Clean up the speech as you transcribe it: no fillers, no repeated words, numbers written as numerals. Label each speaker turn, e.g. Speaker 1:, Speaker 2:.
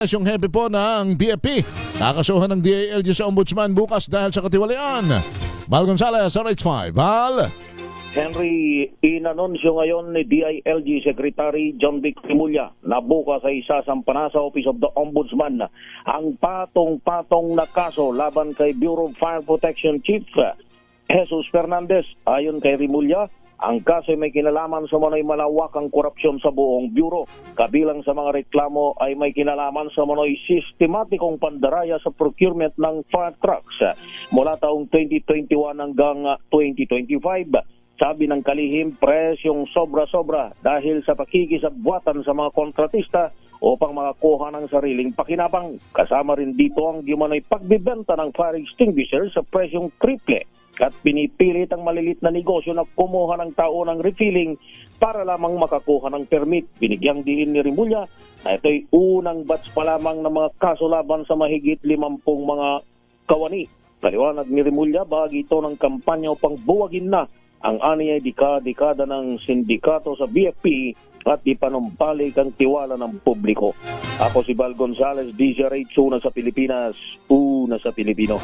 Speaker 1: Yung hepe po ng BFP. Nakakasuhan ng DILG sa Ombudsman bukas dahil sa katiwalian. Val Gonzales, RH5. Val.
Speaker 2: Henry, inanunsyo ngayon ni DILG Secretary John Vic Rimulya na bukas ay isasampa sa Office of the Ombudsman ang patong-patong na kaso laban kay Bureau of Fire Protection Chief Jesus Fernandez. Ayon kay Rimulya, ang kaso ay may kinalaman sa manoy malawakang korupsyon sa buong bureau. Kabilang sa mga reklamo ay may kinalaman sa manoy sistematikong pandaraya sa procurement ng fire trucks mula taong 2021 hanggang 2025. Sabi ng kalihim, presyong sobra-sobra dahil sa pakikisabwatan sa mga kontratista upang makakuha ng sariling pakinabang. Kasama rin dito ang umano'y pagbibenta ng fire extinguisher sa presyong triple at pinipilit ang malilit na negosyo na kumuha ng taonang refilling para lamang makakuha ng permit. Binigyang diin ni Rimulya na ito'y unang batch pa lamang ng mga kaso laban sa mahigit 50 mga kawani. Paliwanag ni Rimulya, bahagi ito ng kampanya upang buwagin na ang aniyay dekada ng sindikato sa BFP at ipanumbalik ang tiwala ng publiko. Ako si Val Gonzales, DZRH, una sa Pilipinas, una sa Pilipino.